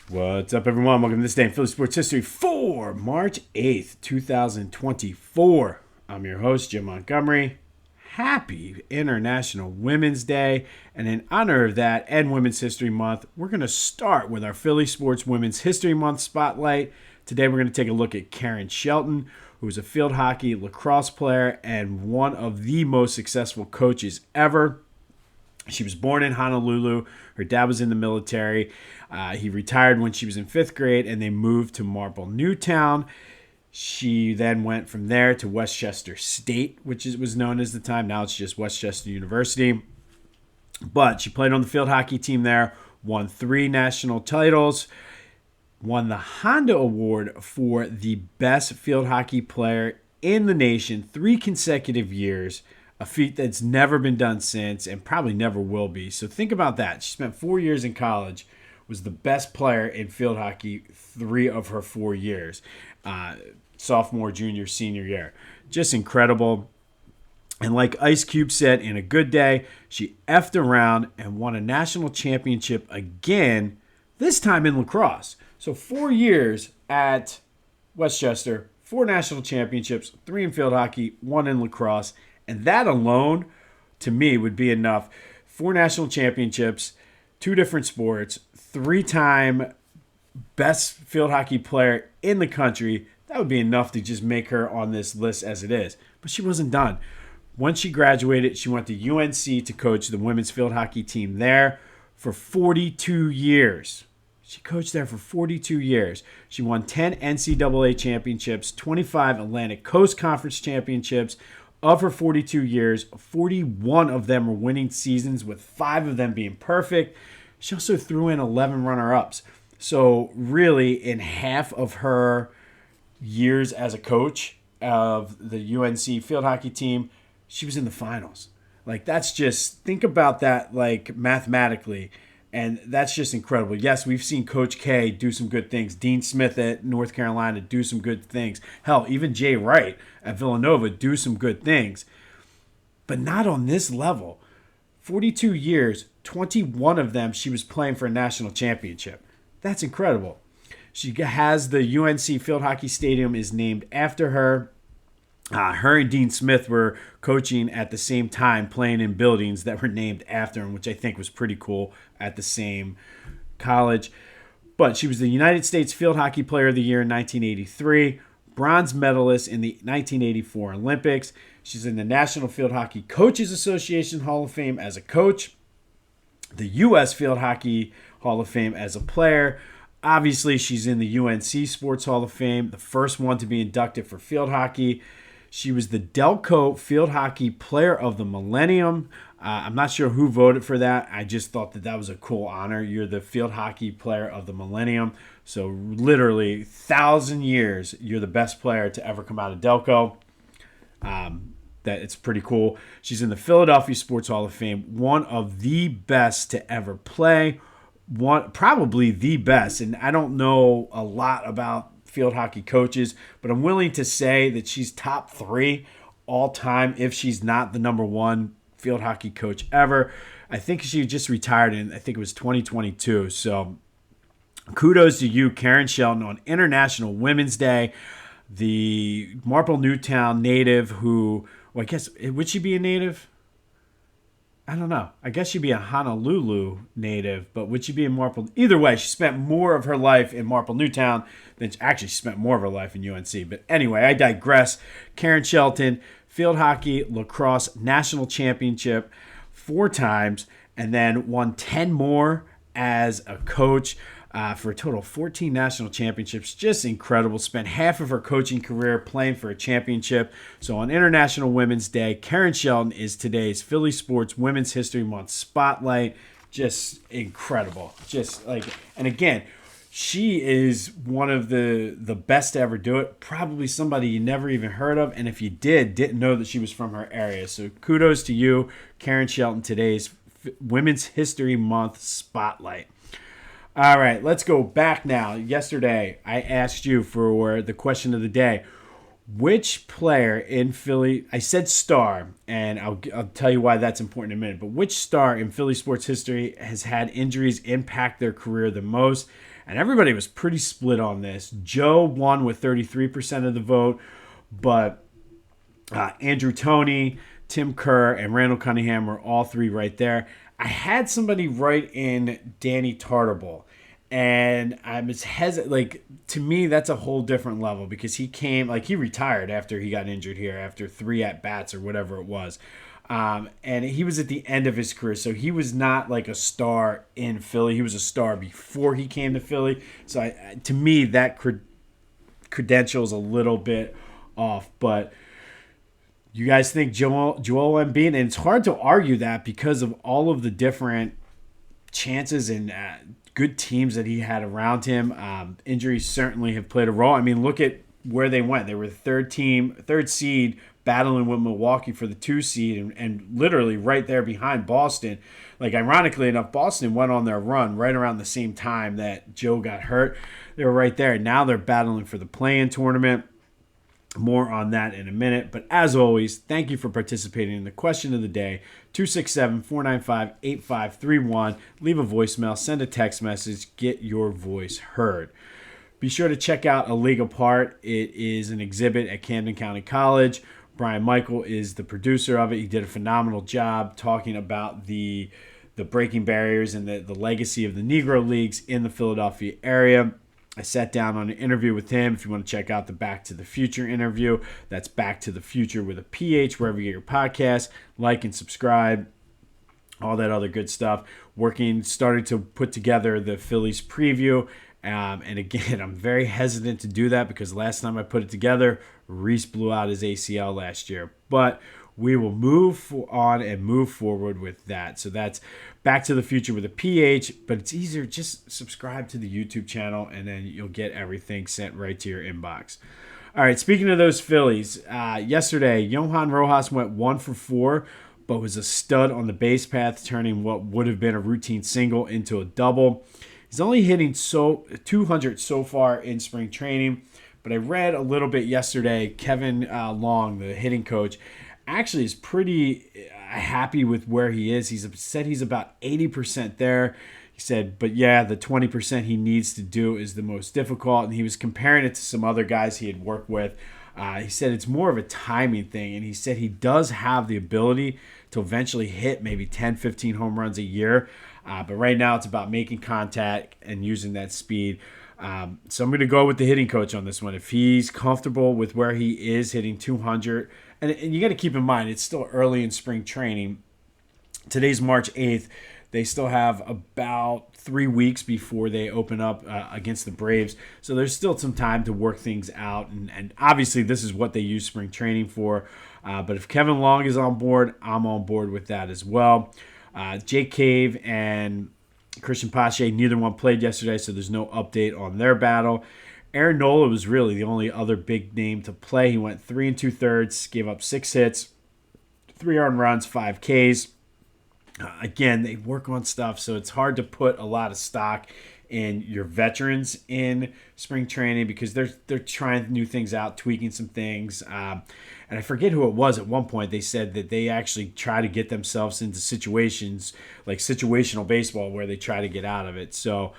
What's up, everyone? Welcome to this day in Philly sports history for March 8th, 2024. I'm your host, Jim Montgomery. Happy International Women's Day. And in honor of that and Women's History Month, we're going to start with our Philly Sports Women's History Month spotlight. Today, we're going to take a look at Karen Shelton, who was a field hockey lacrosse player and one of the most successful coaches ever. She was born in Honolulu. Her dad was in the military. He retired when she was in 5th grade, and they moved to Marple Newtown. She then went from there to Westchester State, which was known as the time. Now it's just Westchester University. But she played on the field hockey team there, won 3 national titles, won the Honda Award for the best field hockey player in the nation 3 consecutive years. A feat that's never been done since and probably never will be. So think about that. She spent 4 years in college, was the best player in field hockey 3 of her 4 years. Sophomore, junior, senior year. Just incredible. And like Ice Cube said, in a good day, she effed around and won a national championship again, this time in lacrosse. So 4 years at Westchester, 4 national championships, 3 in field hockey, 1 in lacrosse. And that alone, to me, would be enough. 4 national championships, 2 different sports, 3-time best field hockey player in the country. That would be enough to just make her on this list as it is. But she wasn't done. Once she graduated, she went to UNC to coach the women's field hockey team there for 42 years. She coached there for 42 years. She won 10 NCAA championships, 25 Atlantic Coast Conference championships. Of her 42 years, 41 of them were winning seasons, with 5 of them being perfect. She also threw in 11 runner-ups. So really, in half of her years as a coach of the UNC field hockey team, she was in the finals. Like, that's just, think about that, like, mathematically. And that's just incredible. Yes, we've seen Coach K do some good things. Dean Smith at North Carolina do some good things. Hell, even Jay Wright at Villanova do some good things. But not on this level. 42 years, 21 of them she was playing for a national championship. That's incredible. She has the UNC Field Hockey Stadium is named after her. Her and Dean Smith were coaching at the same time, playing in buildings that were named after him, which I think was pretty cool at the same college. But she was the United States Field Hockey Player of the Year in 1983, bronze medalist in the 1984 Olympics. She's in the National Field Hockey Coaches Association Hall of Fame as a coach, the U.S. Field Hockey Hall of Fame as a player. Obviously, she's in the UNC Sports Hall of Fame, the first one to be inducted for field hockey. She was the Delco Field Hockey Player of the Millennium. I'm not sure who voted for that. I just thought that was a cool honor. You're the Field Hockey Player of the Millennium. So literally 1,000 years, you're the best player to ever come out of Delco. That it's pretty cool. She's in the Philadelphia Sports Hall of Fame, one of the best to ever play. Probably the best. And I don't know a lot about field hockey coaches, but I'm willing to say that she's top 3 all time if she's not the number 1 field hockey coach ever. I think she just retired in, I think it was 2022. So kudos to you, Karen Shelton, on International Women's Day. The Marple Newtown native who, well, I guess, would she be a native? I don't know. I guess she'd be a Honolulu native, but would she be in Marple? Either way, she spent more of her life in Marple Newtown than she spent more of her life in UNC. But anyway, I digress. Karen Shelton, field hockey, lacrosse national championship 4 times, and then won 10 more as a coach. For a total of 14 national championships. Just incredible. Spent half of her coaching career playing for a championship. So on International Women's Day, Karen Shelton is today's Philly Sports Women's History Month spotlight. Just incredible. Just like, and again, she is one of the best to ever do it. Probably somebody you never even heard of. And if you didn't know that she was from her area. So kudos to you, Karen Shelton, today's Women's History Month spotlight. All right, let's go back now. Yesterday, I asked you for the question of the day. Which player in Philly, I said star, and I'll tell you why that's important in a minute, but which star in Philly sports history has had injuries impact their career the most? And everybody was pretty split on this. Joe won with 33% of the vote, but Andrew Toney, Tim Kerr, and Randall Cunningham were all three right there. I had somebody write in Danny Tartable. And I'm as hesitant. Like, to me, that's a whole different level because he retired after he got injured here after 3 at-bats or whatever it was. And he was at the end of his career, so he was not like a star in Philly. He was a star before he came to Philly. So to me, that credential is a little bit off. But you guys think Joel Embiid? And it's hard to argue that because of all of the different chances and good teams that he had around him. Injuries certainly have played a role. I mean, look at where they went. They were third seed, battling with Milwaukee for the 2 seed, and literally right there behind Boston. Like, ironically enough, Boston went on their run right around the same time that Joe got hurt. They were right there. Now they're battling for the play-in tournament. More on that in a minute. But as always, thank you for participating in the question of the day. 267-495-8531. Leave a voicemail, send a text message, get your voice heard. Be sure to check out A League Apart. It is an exhibit at Camden County College. Brian Michael is the producer of it. He did a phenomenal job talking about the breaking barriers and the legacy of the Negro Leagues in the Philadelphia area. I sat down on an interview with him. If you want to check out the Back to the Future interview, that's Back to the Future with a PH, wherever you get your podcast. Like and subscribe, all that other good stuff. Started to put together the Phillies preview. And again, I'm very hesitant to do that because last time I put it together, Reese blew out his ACL last year. But we will move on and move forward with that. So that's Back to the Future with a PH, but it's easier. Just subscribe to the YouTube channel, and then you'll get everything sent right to your inbox. All right, speaking of those Phillies, yesterday, Johan Rojas went 1 for 4, but was a stud on the base path, turning what would have been a routine single into a double. He's only hitting 200 so far in spring training, but I read a little bit yesterday. Kevin Long, the hitting coach, actually is pretty happy with where he is. He's said he's about 80% there. He said, but yeah, the 20% he needs to do is the most difficult. And he was comparing it to some other guys he had worked with. He said it's more of a timing thing. And he said he does have the ability to eventually hit maybe 10, 15 home runs a year. But right now it's about making contact and using that speed. So I'm going to go with the hitting coach on this one. If he's comfortable with where he is hitting 200, and you got to keep in mind, it's still early in spring training. Today's March 8th. They still have about 3 weeks before they open up against the Braves. So there's still some time to work things out. And obviously this is what they use spring training for. But if Kevin Long is on board, I'm on board with that as well. Jake Cave and Christian Pache, neither one played yesterday, so there's no update on their battle. Aaron Nola was really the only other big name to play. He went 3 2/3, gave up 6 hits, 3 earned runs, 5 Ks. Again, they work on stuff, so it's hard to put a lot of stock in your veterans in spring training because they're trying new things out, tweaking some things. And I forget who it was at one point. They said that they actually try to get themselves into situations like situational baseball where they try to get out of it. So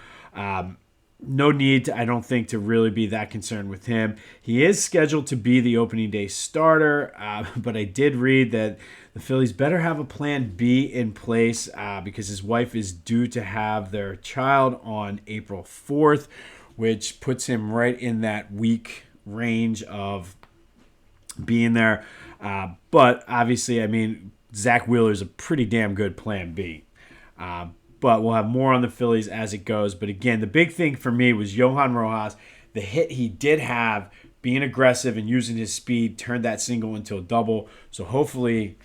no need, I don't think, to really be that concerned with him. He is scheduled to be the opening day starter, but I did read that the Phillies better have a plan B in place because his wife is due to have their child on April 4th, which puts him right in that week range of being there. But obviously, I mean, Zach Wheeler is a pretty damn good plan B. But we'll have more on the Phillies as it goes. But again, the big thing for me was Johan Rojas. The hit he did have, being aggressive and using his speed, turned that single into a double. So hopefully,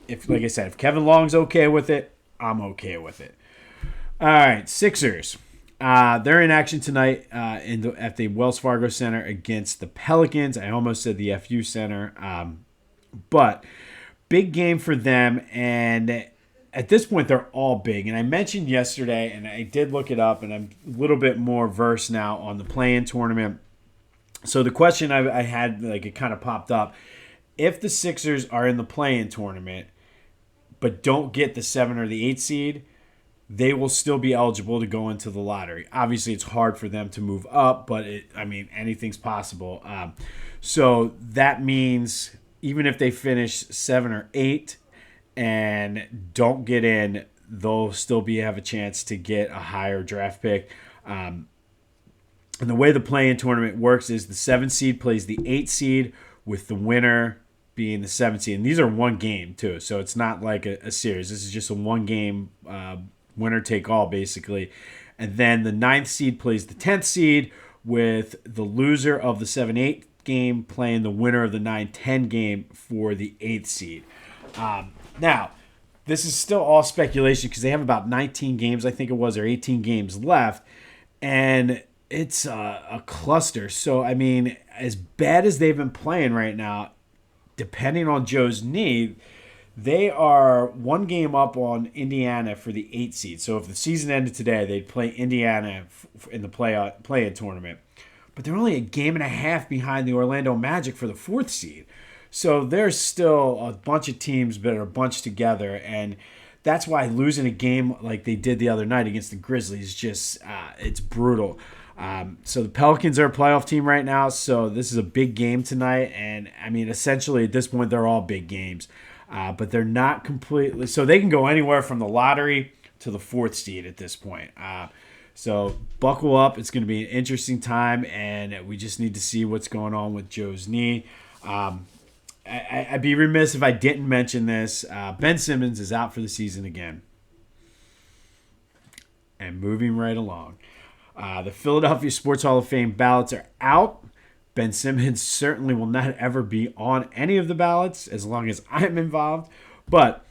like I said, if Kevin Long's okay with it, I'm okay with it. All right, Sixers. They're in action tonight at the Wells Fargo Center against the Pelicans. I almost said the FU Center. But big game for them, and at this point, they're all big. And I mentioned yesterday, and I did look it up, and I'm a little bit more versed now on the play-in tournament. So the question I had, like, it kind of popped up. If the Sixers are in the play-in tournament but don't get the 7 or the 8 seed, they will still be eligible to go into the lottery. Obviously, it's hard for them to move up, but anything's possible. So that means even if they finish 7 or 8 and don't get in, they'll still have a chance to get a higher draft pick. And the way the play-in tournament works is the 7 seed plays the 8 seed, with the winner being the 7 seed. And these are one game, too, so it's not like a series. This is just a one-game winner take all, basically. And then the 9th seed plays the 10th seed, with the loser of the 7-8 game playing the winner of the 9-10 game for the 8th seed. Now, this is still all speculation because they have about 19 games, I think it was, or 18 games left. And it's a cluster. So, I mean, as bad as they've been playing right now, depending on Joe's knee, they are one game up on Indiana for the 8th seed. So if the season ended today, they'd play Indiana in the play-in tournament. But they're only a game and a half behind the Orlando Magic for the 4th seed. So there's still a bunch of teams that are bunched together, and that's why losing a game like they did the other night against the Grizzlies just it's brutal. So the Pelicans are a playoff team right now, so this is a big game tonight. And, I mean, essentially at this point, they're all big games. But they're not completely – so they can go anywhere from the lottery to the 4th seed at this point. So buckle up. It's going to be an interesting time, and we just need to see what's going on with Joe's knee. I'd be remiss if I didn't mention this. Ben Simmons is out for the season again. And moving right along. The Philadelphia Sports Hall of Fame ballots are out. Ben Simmons certainly will not ever be on any of the ballots as long as I'm involved. But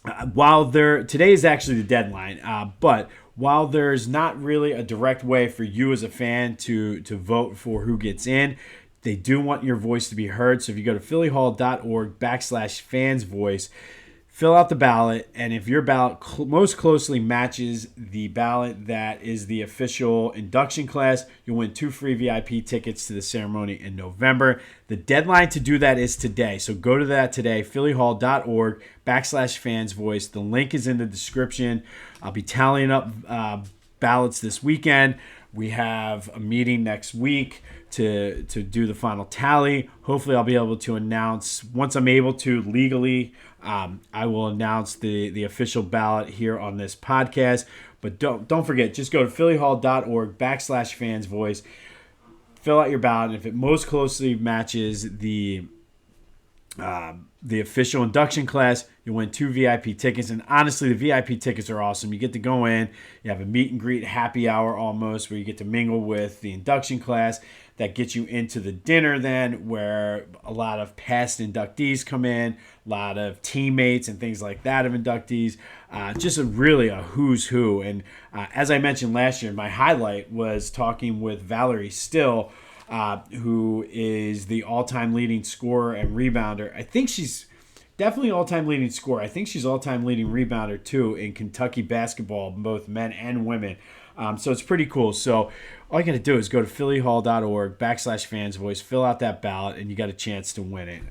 today is actually the deadline. But while there's not really a direct way for you as a fan to vote for who gets in, they do want your voice to be heard. So if you go to phillyhall.org/fansvoice, fill out the ballot, and if your ballot most closely matches the ballot that is the official induction class, you'll win 2 free VIP tickets to the ceremony in November. The deadline to do that is today, so go to that today, phillyhall.org/fansvoice. The link is in the description. I'll be tallying up ballots this weekend. We have a meeting next week to do the final tally. Hopefully I'll be able to announce, once I'm able to legally, I will announce the official ballot here on this podcast. But don't forget, just go to phillyhall.org/fansvoice. Fill out your ballot, and if it most closely matches the official induction class, you'll win 2 VIP tickets. And honestly, the VIP tickets are awesome. You get to go in, you have a meet and greet happy hour almost, where you get to mingle with the induction class. That gets you into the dinner then, where a lot of past inductees come in, a lot of teammates and things like that of inductees. Just really a who's who. And as I mentioned last year, my highlight was talking with Valerie Still, who is the all-time leading scorer and rebounder. I think she's definitely all-time leading scorer. I think she's all-time leading rebounder, too, in Kentucky basketball, both men and women. So it's pretty cool. So all you got to do is go to phillyhall.org/fansvoice, fill out that ballot, and you got a chance to win it.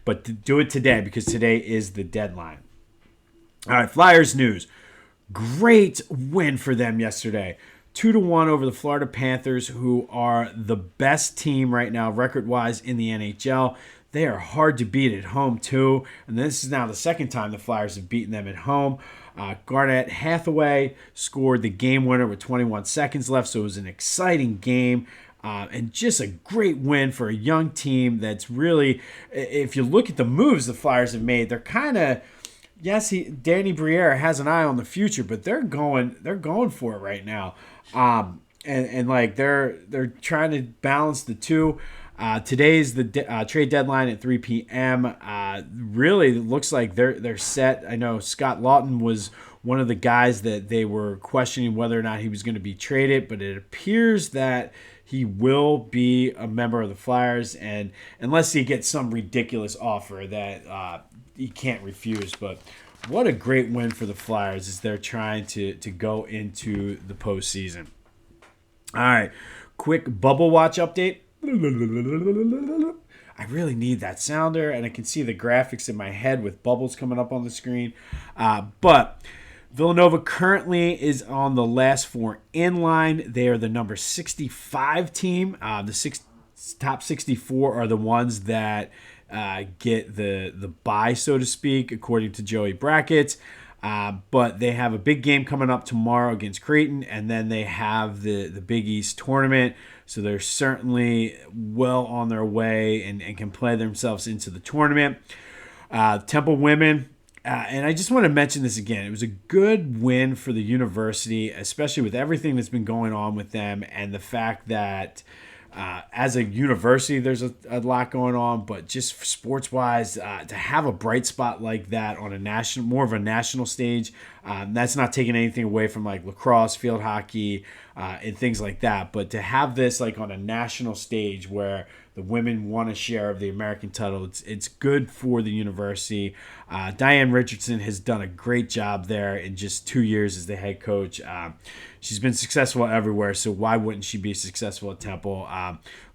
But do it today, because today is the deadline. All right, Flyers news. Great win for them yesterday. 2-1 over the Florida Panthers, who are the best team right now, record-wise, in the NHL. They are hard to beat at home, too. And this is now the second time the Flyers have beaten them at home. Garnett Hathaway scored the game winner with 21 seconds left, so it was an exciting game. And just a great win for a young team that's really, if you look at the moves the Flyers have made, they're kind of, yes, Danny Briere has an eye on the future, but they're going for it right now. And like they're trying to balance the two. Today's the trade deadline at 3 p.m. Really looks like they're set. I know Scott Lawton was one of the guys that they were questioning whether or not he was going to be traded, but it appears that he will be a member of the Flyers, and unless he gets some ridiculous offer that he can't refuse. But what a great win for the Flyers as they're trying to go into the postseason. All right, quick Bubble Watch update. I really need that sounder, and I can see the graphics in my head with bubbles coming up on the screen. But Villanova currently is on the last four in line. They are the number 65 team. Top 64 are the ones that get the bye, so to speak, according to Joey Brackets. But they have a big game coming up tomorrow against Creighton, and then they have the Big East tournament. So they're certainly well on their way and can play themselves into the tournament. Temple Women, and I just want to mention this again. It was a good win for the university, especially with everything that's been going on with them and the fact that as a university, there's a lot going on, but just sports-wise, to have a bright spot like that on more of a national stage, that's not taking anything away from like lacrosse, field hockey, and things like that. But to have this like on a national stage where the women won a share of the American title, it's good for the university. Diane Richardson has done a great job there in just 2 years as the head coach. She's been successful everywhere, so why wouldn't she be successful at Temple?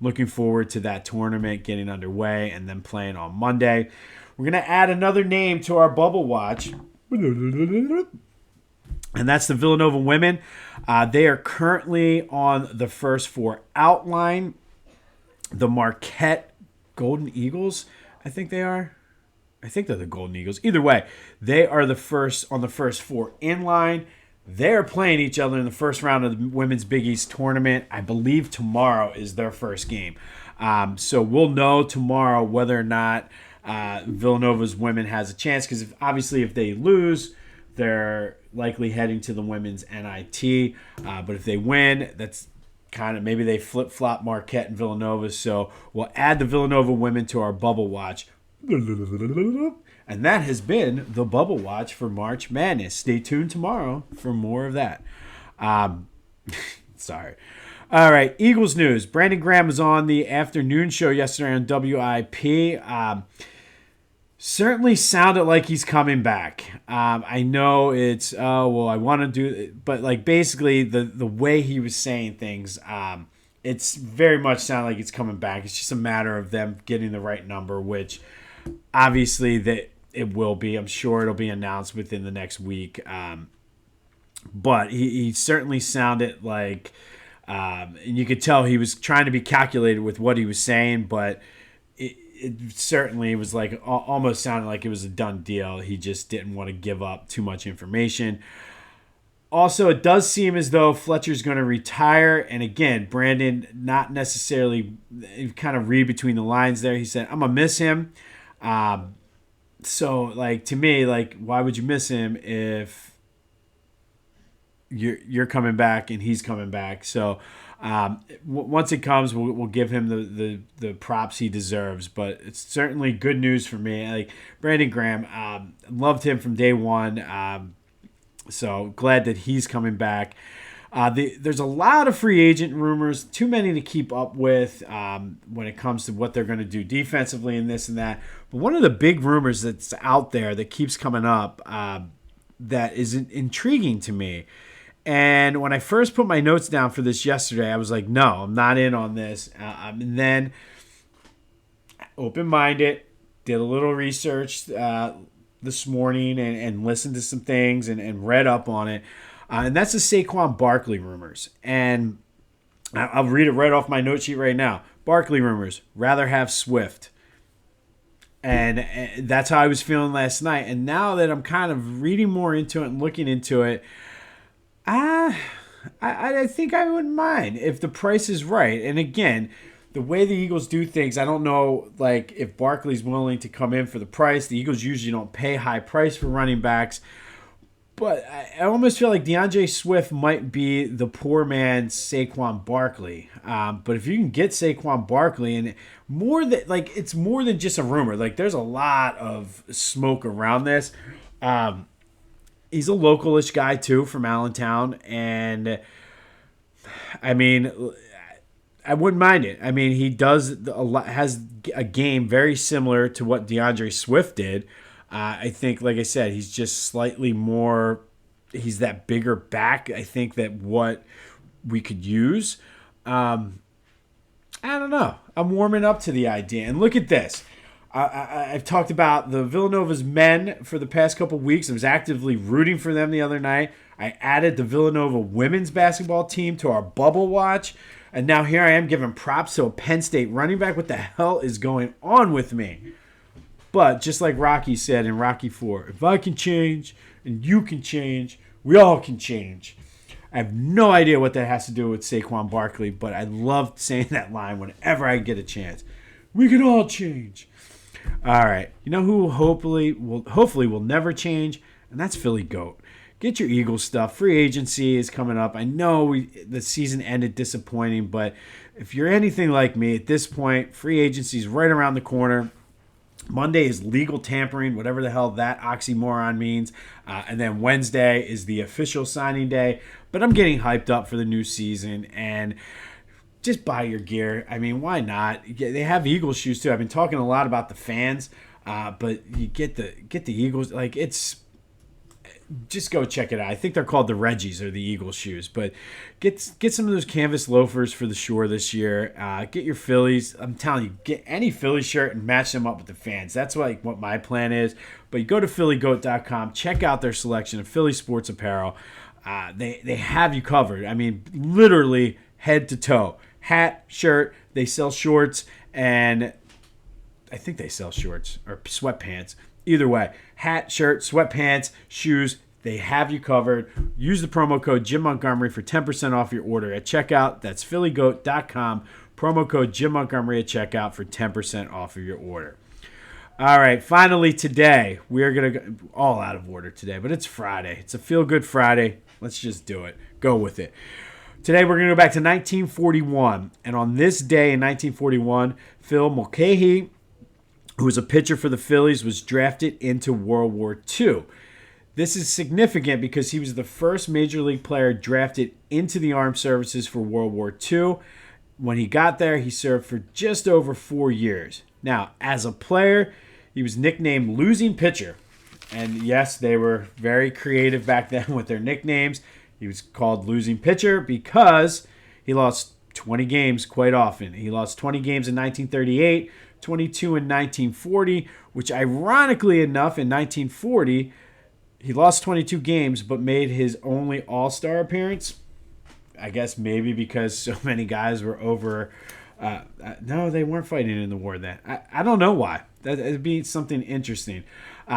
Looking forward to that tournament getting underway and then playing on Monday. We're going to add another name to our bubble watch, and that's the Villanova Women. They are currently on the first four outline. The Marquette Golden Eagles, I think they are. I think they're the Golden Eagles. Either way, they are the first on the first four in line. They're playing each other in the first round of the Women's Big East tournament. I believe tomorrow is their first game. So we'll know tomorrow whether or not Villanova's women has a chance, because obviously if they lose, they're likely heading to the women's NIT. But if they win, that's kind of maybe they flip-flop Marquette and Villanova. So we'll add the Villanova women to our bubble watch. And that has been the Bubble Watch for March Madness. Stay tuned tomorrow for more of that. Sorry. All right, Eagles news. Brandon Graham was on the afternoon show yesterday on WIP. Certainly sounded like he's coming back. I know it's, I want to do it. But like basically the way he was saying things, it's very much sounded like it's coming back. It's just a matter of them getting the right number, which obviously that it will be. I'm sure it'll be announced within the next week. But he certainly sounded like, and you could tell he was trying to be calculated with what he was saying, but it certainly was like almost sounded like it was a done deal. He just didn't want to give up too much information. Also, it does seem as though Fletcher's going to retire. And again, Brandon, not necessarily, kind of read between the lines there. He said, I'm going to miss him. So, like, to me, like, why would you miss him if you're coming back and he's coming back? So, once it comes, we'll give him the props he deserves. But it's certainly good news for me. Like, Brandon Graham, loved him from day one. So glad that he's coming back. There's a lot of free agent rumors, too many to keep up with when it comes to what they're going to do defensively and this and that. But one of the big rumors that's out there that keeps coming up that is intriguing to me. And when I first put my notes down for this yesterday, I was like, no, I'm not in on this. And then open-minded, did a little research this morning and listened to some things and read up on it. And that's the Saquon Barkley rumors. And I'll read it right off my note sheet right now. Barkley rumors, rather have Swift. And that's how I was feeling last night. And now that I'm kind of reading more into it and looking into it, I think I wouldn't mind if the price is right. And again, the way the Eagles do things, I don't know, like, if Barkley's willing to come in for the price. The Eagles usually don't pay high price for running backs. But I almost feel like DeAndre Swift might be the poor man's Saquon Barkley. But if you can get Saquon Barkley, and it's more than just a rumor. Like, there's a lot of smoke around this. He's a localish guy, too, from Allentown. And, I mean, I wouldn't mind it. I mean, he has a game very similar to what DeAndre Swift did. I think, like I said, he's just slightly more. He's that bigger back. I think that what we could use. I don't know. I'm warming up to the idea. And look at this. I've talked about the Villanova's men for the past couple weeks. I was actively rooting for them the other night. I added the Villanova women's basketball team to our bubble watch. And now here I am giving props to a Penn State running back. What the hell is going on with me? But just like Rocky said in Rocky IV, if I can change and you can change, we all can change. I have no idea what that has to do with Saquon Barkley, but I love saying that line whenever I get a chance. We can all change. All right. You know who hopefully will never change? And that's Philly Goat. Get your Eagles stuff. Free agency is coming up. I know the season ended disappointing, but if you're anything like me at this point, free agency is right around the corner. Monday is legal tampering, whatever the hell that oxymoron means. And then Wednesday is the official signing day. But I'm getting hyped up for the new season. And just buy your gear. I mean, why not? They have Eagles shoes too. I've been talking a lot about the fans, but you get the Eagles. Like, it's just go check it out. I think they're called the Reggies or the Eagles shoes. But get some of those canvas loafers for the shore this year. Get your Phillies. I'm telling you, get any Philly shirt and match them up with the fans. That's like what my plan is. But you go to phillygoat.com, check out their selection of Philly sports apparel. They have you covered. I mean, literally head to toe. Hat, shirt, they sell shorts, and I think they sell shorts or sweatpants. Either way, hat, shirt, sweatpants, shoes, they have you covered. Use the promo code Jim Montgomery for 10% off your order at checkout. That's phillygoat.com. Promo code Jim Montgomery at checkout for 10% off of your order. All right, finally today, we're going to go all out of order today, but it's Friday. It's a feel-good Friday. Let's just do it. Go with it. Today we're going to go back to 1941, and on this day in 1941, Phil Mulcahy, who was a pitcher for the Phillies, was drafted into World War II. This is significant because he was the first Major League player drafted into the armed services for World War II. When he got there, he served for just over 4 years. Now, as a player, he was nicknamed Losing Pitcher. And yes, they were very creative back then with their nicknames. He was called Losing Pitcher because he lost 20 games quite often. He lost 20 games in 1938, 22 in 1940, which ironically enough, in 1940, he lost 22 games but made his only All-Star appearance. I guess maybe because so many guys were over. No, they weren't fighting in the war then. I don't know why. That'd be something interesting.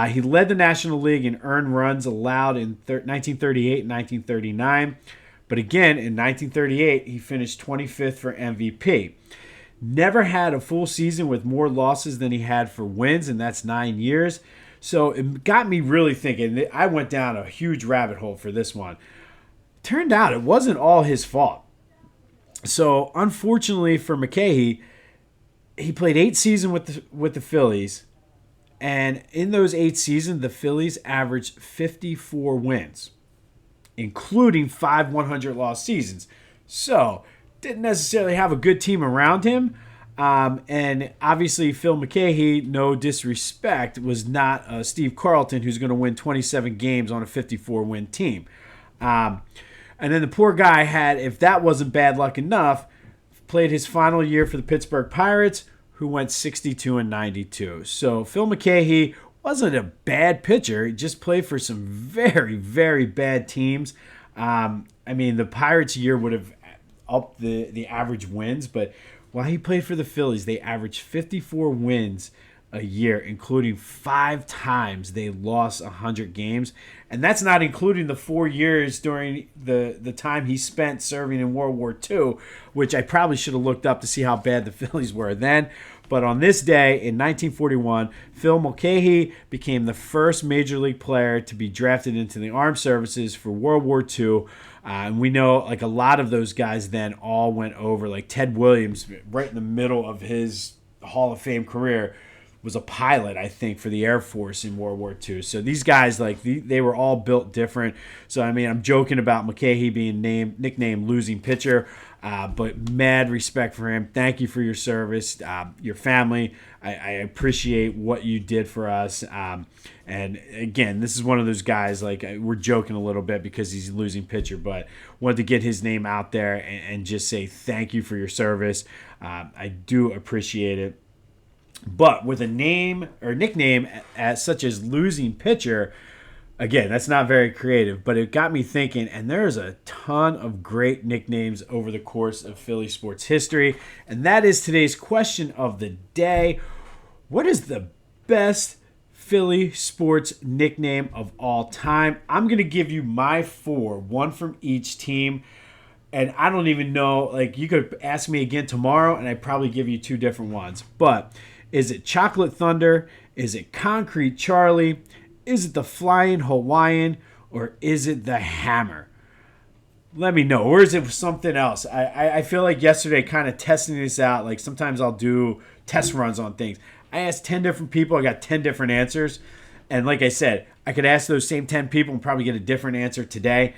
He led the National League in earned runs allowed in 1938 and 1939. But again, in 1938, he finished 25th for MVP. Never had a full season with more losses than he had for wins, and that's 9 years. So it got me really thinking. I went down a huge rabbit hole for this one. Turned out it wasn't all his fault. So unfortunately for Mulcahy, he played 8 seasons with the Phillies. And in those 8 seasons, the Phillies averaged 54 wins, including 5 100-loss seasons. So, didn't necessarily have a good team around him. And obviously, Phil Mulcahy, no disrespect, was not Steve Carlton, who's going to win 27 games on a 54-win team. And then the poor guy had, if that wasn't bad luck enough, played his final year for the Pittsburgh Pirates, who went 62-92. So Phil Mulcahy wasn't a bad pitcher. He just played for some very, very bad teams. I mean, the Pirates year would have upped the average wins, but while he played for the Phillies, they averaged 54 wins a year, including 5 times they lost 100 games. And that's not including the 4 years during the time he spent serving in World War II, which I probably should have looked up to see how bad the Phillies were then. But on this day in 1941, Phil Mulcahy became the first Major League player to be drafted into the armed services for World War II. And we know like a lot of those guys then all went over, like Ted Williams, right in the middle of his Hall of Fame career, was a pilot, I think, for the Air Force in World War II. So these guys, like, they were all built different. So, I mean, I'm joking about Mulcahy being nicknamed losing pitcher, but mad respect for him. Thank you for your service, your family. I appreciate what you did for us. And again, this is one of those guys, like, we're joking a little bit because he's a losing pitcher, but wanted to get his name out there and just say thank you for your service. I do appreciate it. But with a name or nickname as such as losing pitcher, again, that's not very creative, but it got me thinking, and there's a ton of great nicknames over the course of Philly sports history, and that is today's question of the day. What is the best Philly sports nickname of all time? I'm going to give you my 4, one from each team, and I don't even know, like, you could ask me again tomorrow, and I'd probably give you 2 different ones, but is it Chocolate Thunder? Is it Concrete Charlie? Is it the Flying Hawaiian? Or is it the Hammer? Let me know. Or is it something else? I feel like yesterday kind of testing this out. Like sometimes I'll do test runs on things. I asked 10 different people. I got 10 different answers. And like I said, I could ask those same 10 people and probably get a different answer today.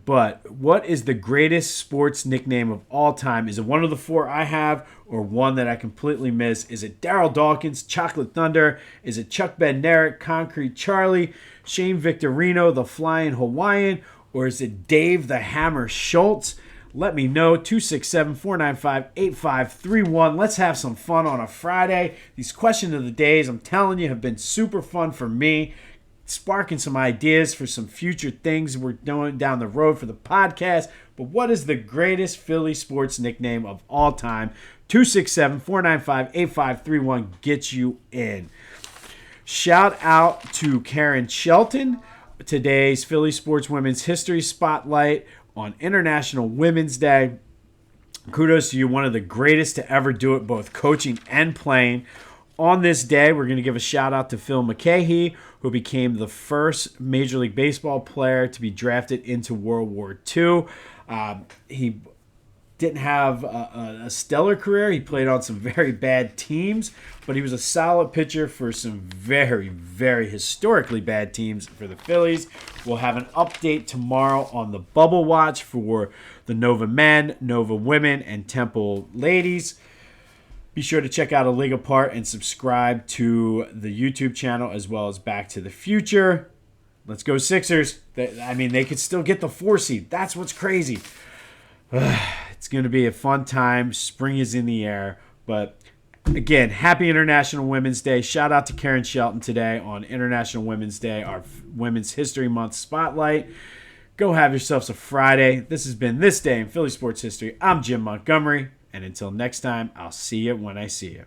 But what is the greatest sports nickname of all time? Is it one of the 4 I have or one that I completely miss? Is it Darryl Dawkins, Chocolate Thunder? Is it Chuck Bednarik, Concrete Charlie, Shane Victorino, the Flying Hawaiian? Or is it Dave the Hammer Schultz? Let me know. 267-495-8531. Let's have some fun on a Friday. These question of the days, I'm telling you, have been super fun for me. Sparking some ideas for some future things we're doing down the road for the podcast. But what is the greatest Philly sports nickname of all time? 267-495-8531 gets you in. Shout out to Karen Shelton, today's Philly Sports Women's History Spotlight on International Women's Day. Kudos to you, one of the greatest to ever do it, both coaching and playing. On this day, we're going to give a shout out to Phil Mulcahy, who became the first Major League Baseball player to be drafted into World War II. He didn't have a stellar career. He played on some very bad teams, but he was a solid pitcher for some very, very historically bad teams for the Phillies. We'll have an update tomorrow on the Bubble Watch for the Nova Men, Nova Women, and Temple Ladies. Be sure to check out A League Apart and subscribe to the YouTube channel as well as Back to the Future. Let's go Sixers. They could still get the 4 seed. That's what's crazy. It's going to be a fun time. Spring is in the air. But again, happy International Women's Day. Shout out to Karen Shelton today on International Women's Day, our Women's History Month Spotlight. Go have yourselves a Friday. This has been This Day in Philly Sports History. I'm Jim Montgomery. And until next time, I'll see you when I see you.